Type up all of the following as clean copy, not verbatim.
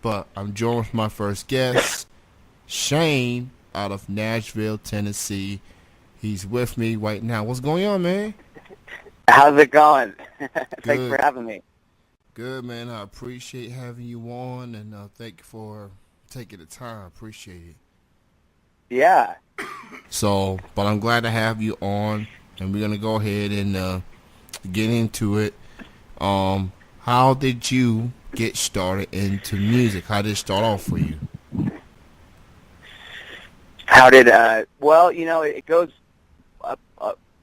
but I'm joined with my first guest, Shane, out of Nashville, Tennessee. He's with me right now. What's going on, man? How's it going? Thanks for Good. having me. Good, man. I appreciate having you on, and thank you for taking the time. I appreciate it. Yeah. But I'm glad to have you on, and we're gonna go ahead and get into it. How did you get started into music? How did it start off for you? How did, well, it goes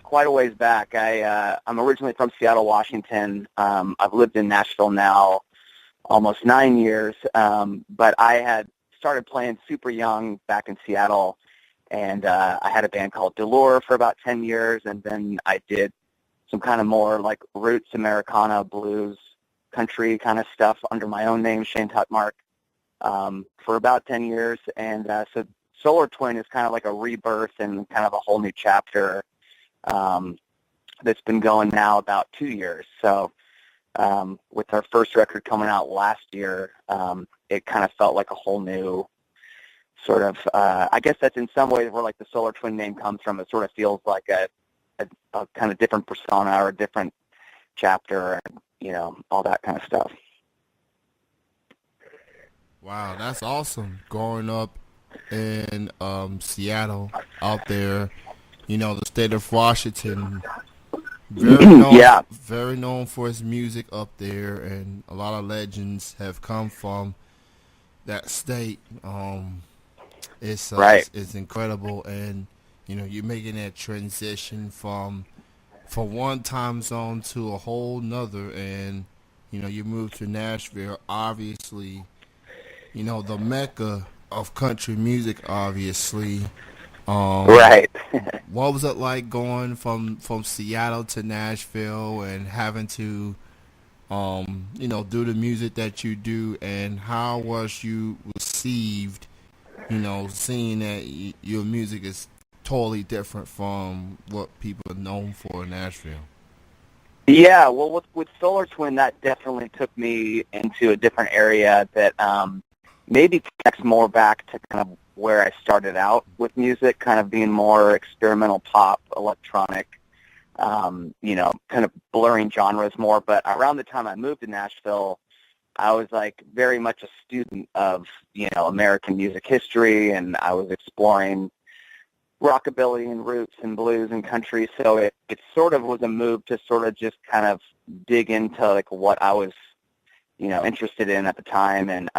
quite a ways back. I'm originally from Seattle, Washington. I've lived in Nashville now almost 9 years, but I had started playing super young back in Seattle, and I had a band called Delore for about 10 years, and then I did some kind of more like roots Americana, blues, country kind of stuff under my own name, Shane Tutmarc, for about 10 years. And so Solar Twin is kind of like a rebirth and kind of a whole new chapter that's been going now about 2 years. So with our first record coming out last year, it kind of felt like a whole new sort of, I guess that's in some ways where like the Solar Twin name comes from. It sort of feels like a kind of different persona or a different chapter and, all that kind of stuff. Wow, that's awesome. Growing up in Seattle, out there, the state of Washington, Yeah. very known for its music up there, and a lot of legends have come from that state. Right. It's incredible, and you're making that transition from one time zone to a whole nother, and you moved to Nashville, obviously, the mecca of country music, obviously. Right. What was it like going from Seattle to Nashville and having to do the music that you do, and how was you received, seeing that your music is totally different from what people are known for in Nashville? Yeah, well, with Solar Twin, that definitely took me into a different area that maybe connects more back to kind of where I started out with music, kind of being more experimental pop, electronic, kind of blurring genres more. But around the time I moved to Nashville, I was like very much a student of, American music history, and I was exploring rockabilly and roots and blues and country. So it sort of was a move to sort of just kind of dig into like what I was, interested in at the time. And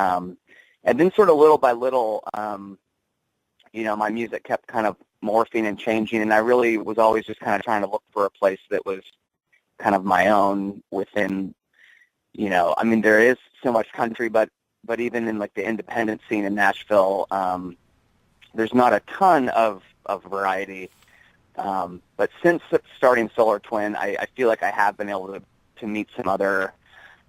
then sort of little by little, my music kept kind of morphing and changing, and I really was always just kind of trying to look for a place that was kind of my own within, there is so much country, but even in like the independent scene in Nashville, there's not a ton of variety. But since starting Solar Twin, I feel like I have been able to meet some other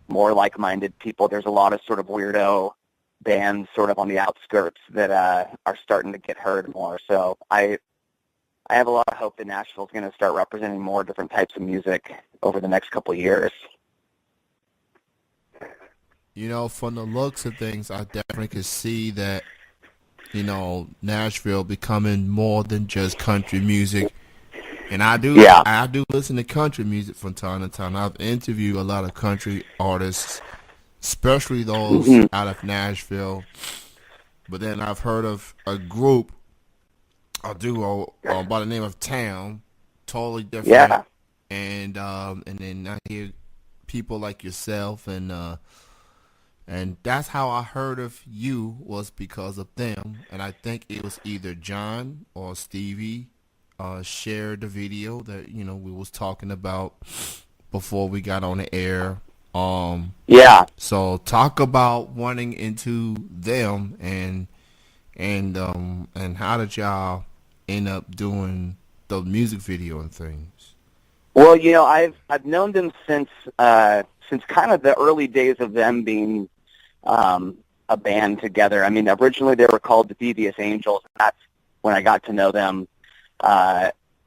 more like-minded people. There's a lot of sort of weirdo bands sort of on the outskirts that are starting to get heard more. So I have a lot of hope that Nashville's going to start representing more different types of music over the next couple of years. From the looks of things, I definitely could see that, Nashville becoming more than just country music. And I do, Yeah. I do listen to country music from time to time. I've interviewed a lot of country artists, especially those Mm-hmm. out of Nashville. But then I've heard of a group, a duo by the name of Town, totally different. Yeah. And then I hear people like yourself, and that's how I heard of you, was because of them. And I think it was either John or Stevie shared the video that we was talking about before we got on the air. Yeah. So talk about running into them, and how did y'all end up doing the music video and things? Well, I've known them since kind of the early days of them being a band together. I mean, originally they were called the Devious Angels, and that's when I got to know them.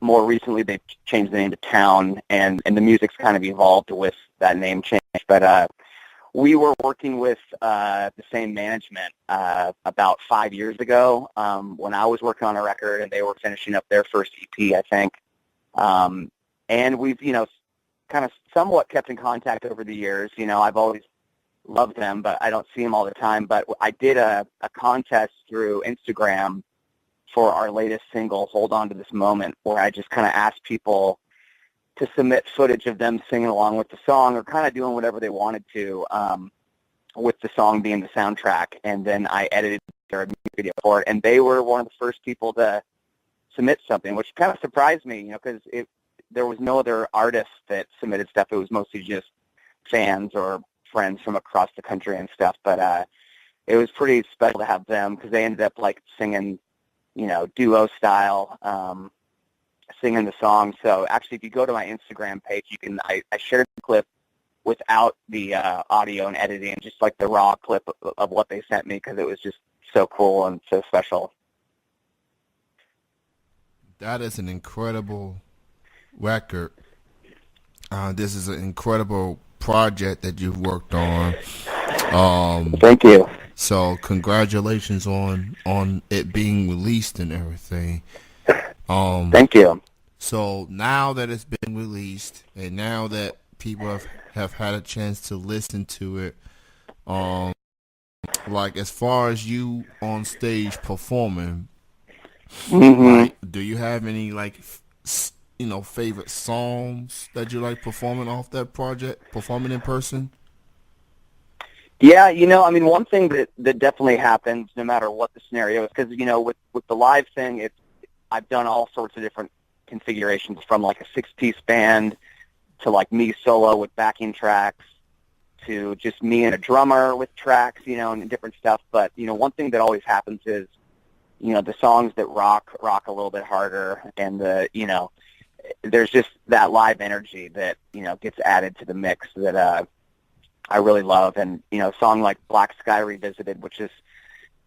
More recently, they've changed the name to Town, and the music's kind of evolved with that name change. But we were working with the same management about 5 years ago when I was working on a record and they were finishing up their first EP, I think. And we've, kind of somewhat kept in contact over the years. I've always loved them, but I don't see them all the time. But I did a contest through Instagram for our latest single, Hold On to This Moment, where I just kind of asked people to submit footage of them singing along with the song or kind of doing whatever they wanted to, with the song being the soundtrack. And then I edited their music video for it, and they were one of the first people to submit something, which kind of surprised me, because there was no other artists that submitted stuff. It was mostly just fans or friends from across the country and stuff. But it was pretty special to have them because they ended up singing, duo style, singing the song. So actually, if you go to my Instagram page, I shared the clip without the audio and editing, just the raw clip of what they sent me, because it was just so cool and so special. That is an incredible record. This is an incredible project that you've worked on. Thank you. So congratulations on it being released and everything. Thank you. So now that it's been released and now that people have had a chance to listen to it, as far as you on stage performing, do you have any favorite songs that you like performing off that project, performing in person? Yeah, one thing that definitely happens no matter what the scenario is, because, with the live thing, I've done all sorts of different configurations, from a 6-piece band to me solo with backing tracks to just me and a drummer with tracks, and different stuff. But, one thing that always happens is, the songs that rock a little bit harder, and there's just that live energy that, gets added to the mix that I really love. And, a song like Black Sky Revisited, which is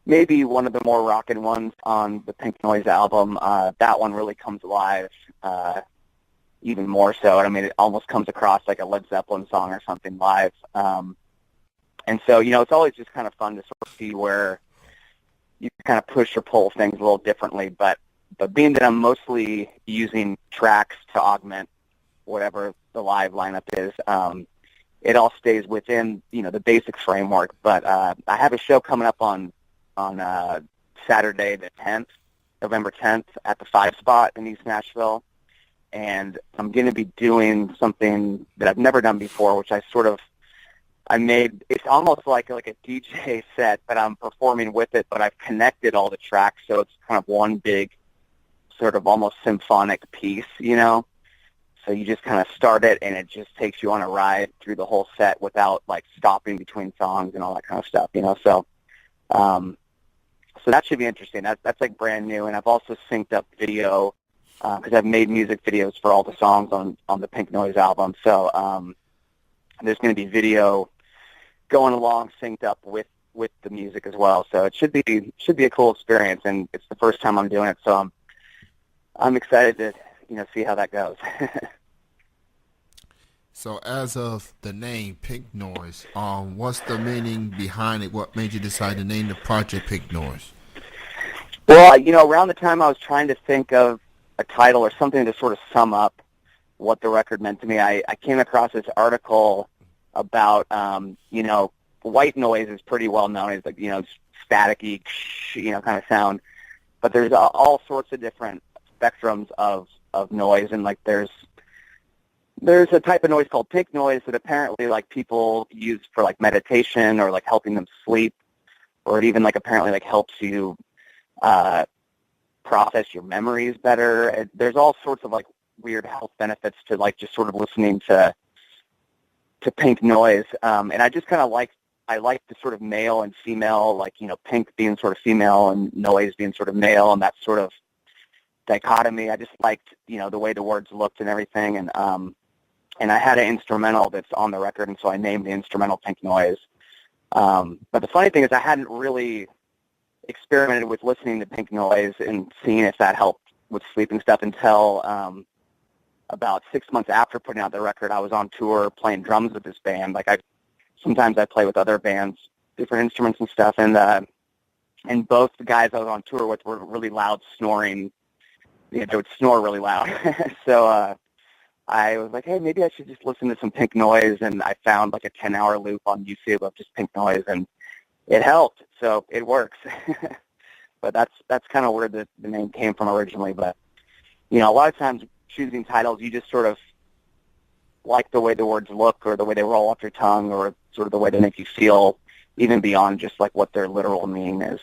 maybe one of the more rockin' ones on the Pink Noise album, that one really comes alive even more so. I mean, it almost comes across like a Led Zeppelin song or something live. And so, it's always just kind of fun to sort of see where you can kind of push or pull things a little differently. But being that I'm mostly using tracks to augment whatever the live lineup is, it all stays within, the basic framework. But I have a show coming up on Saturday the 10th, November 10th, at the 5 Spot in East Nashville. And I'm going to be doing something that I've never done before, which I made. It's almost like a DJ set, but I'm performing with it, but I've connected all the tracks, so it's kind of one big sort of almost symphonic piece, So you just kind of start it, and it just takes you on a ride through the whole set without stopping between songs and all that kind of stuff, So, so that should be interesting. That's brand new, and I've also synced up video because I've made music videos for all the songs on the Pink Noise album. So there's going to be video going along, synced up with the music as well. So it should be a cool experience, and it's the first time I'm doing it. So I'm excited to see how that goes. So as of the name Pink Noise, what's the meaning behind it? What made you decide to name the project Pink Noise? Well, around the time I was trying to think of a title or something to sort of sum up what the record meant to me, I came across this article about, white noise is pretty well known as staticky, kind of sound. But there's all sorts of different spectrums of noise, and there's a type of noise called pink noise that apparently people use for meditation or helping them sleep, or it even apparently helps you process your memories better. There's all sorts of weird health benefits to just sort of listening to pink noise, and I just kind of like the sort of male and female, pink being sort of female and noise being sort of male, and that sort of dichotomy. I just liked the way the words looked and everything, and I had an instrumental that's on the record, and so I named the instrumental Pink Noise. But the funny thing is I hadn't really experimented with listening to Pink Noise and seeing if that helped with sleeping stuff until about 6 months after putting out the record. I was on tour playing drums with this band. I sometimes I play with other bands, different instruments and stuff. And both the guys I was on tour with were really loud snoring. They would snore really loud. So I was like, hey, maybe I should just listen to some Pink Noise. And I found like a 10-hour loop on YouTube of just Pink Noise, and it helped. So it works. But that's kind of where the name came from originally. But, a lot of times choosing titles, you just sort of like the way the words look or the way they roll off your tongue or sort of the way they make you feel, even beyond just like what their literal meaning is,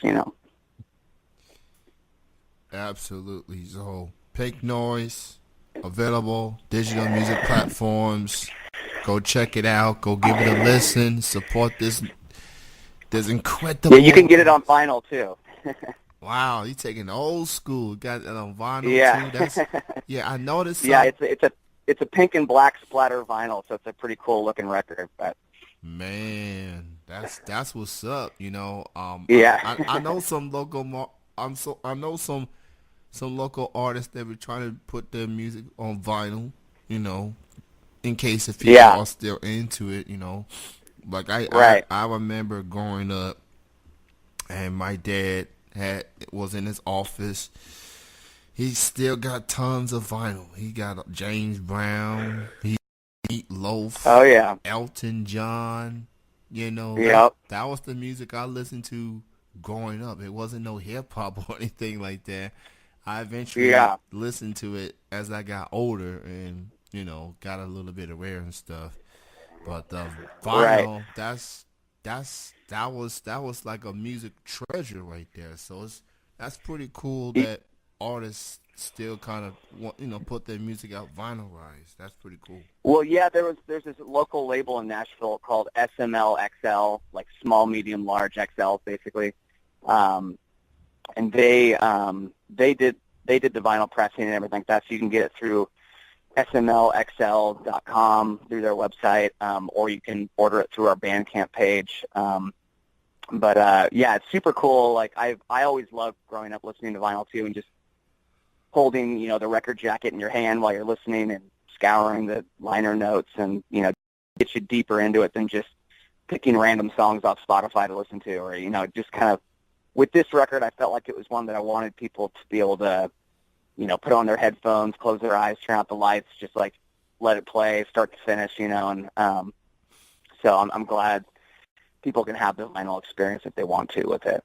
Absolutely. So Pink Noise, available digital music platforms. Go check it out. Go give it a listen. Support this incredible. Yeah, you can get it on vinyl too. Wow, you taking old school. Got it on vinyl too. Yeah, I noticed. Yeah, it's a pink and black splatter vinyl, so it's a pretty cool looking record. But man, that's what's up. Yeah. I know some local. I know some local artists that were trying to put their music on vinyl. In case if people are still into it. Like I remember growing up, and my dad was in his office. He still got tons of vinyl. He got James Brown, Meat Loaf, oh yeah, Elton John. Yep. That was the music I listened to growing up. It wasn't no hip hop or anything like that. I eventually listened to it as I got older and got a little bit aware and stuff. But the vinyl, that was like a music treasure right there. So that's pretty cool that artists still kind of put their music out vinylized. That's pretty cool. Well, yeah, there's this local label in Nashville called SML-XL, like small, medium, large XL, basically. And they did the vinyl pressing and everything like that, so you can get it through smlxl.com through their website, or you can order it through our Bandcamp page. But yeah, it's super cool. Like I always loved growing up listening to vinyl too, and just holding the record jacket in your hand while you're listening and scouring the liner notes, and get you deeper into it than just picking random songs off Spotify to listen to, or just kind of. With this record, I felt like it was one that I wanted people to be able to, put on their headphones, close their eyes, turn out the lights, just like let it play, start to finish, and so I'm glad people can have the vinyl experience if they want to with it.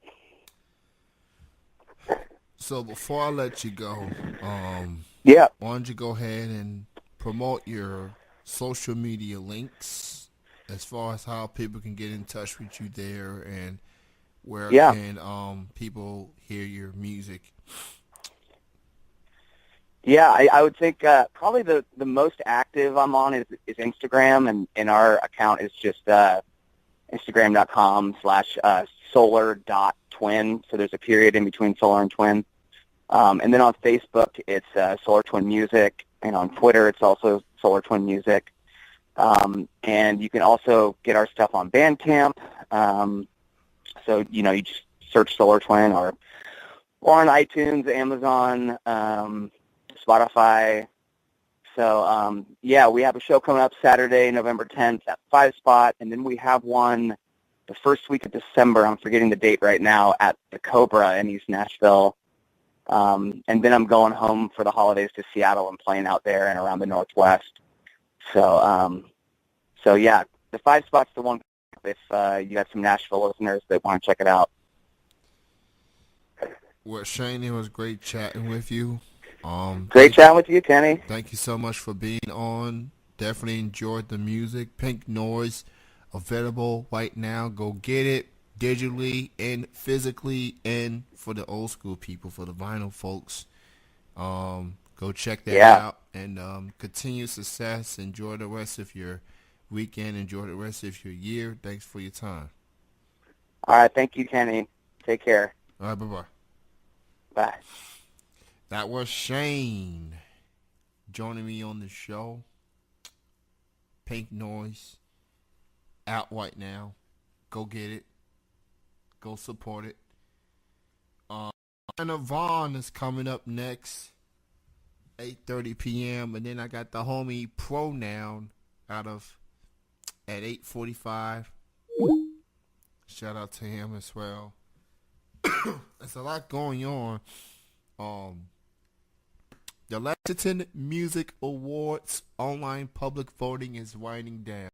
So before I let you go, why don't you go ahead and promote your social media links as far as how people can get in touch with you there, and where can people hear your music? Yeah, I would think probably the most active I'm on is Instagram, and our account is just Instagram.com/solar.twin. So there's a period in between solar and twin. And then on Facebook, it's Solar Twin Music, and on Twitter, it's also Solar Twin Music. And you can also get our stuff on Bandcamp. So, you just search Solar Twin or on iTunes, Amazon, Spotify. So, we have a show coming up Saturday, November 10th at 5 Spot, and then we have one the first week of December. I'm forgetting the date right now, at the Cobra in East Nashville. And then I'm going home for the holidays to Seattle and playing out there and around the Northwest. So, the 5 Spot's the one if you got some Nashville listeners that want to check it out. Well, Shane, it was great chatting with you. Great chatting with you, Kenny. Thank you so much for being on. Definitely enjoyed the music. Pink Noise, available right now. Go get it digitally and physically, and for the old school people, for the vinyl folks. Go check that out, and continue success. Enjoy the rest of your weekend. Enjoy the rest of your year. Thanks for your time. All right. Thank you, Kenny. Take care. All right. Bye-bye. Bye. That was Shane joining me on the show. Pink Noise, out right now. Go get it. Go support it. And Vaughn is coming up next, 8:30 p.m. And then I got the homie Pronoun at 8:45. shout out to him as well. There's a lot going on. Um, the Lexington Music Awards online public voting is winding down.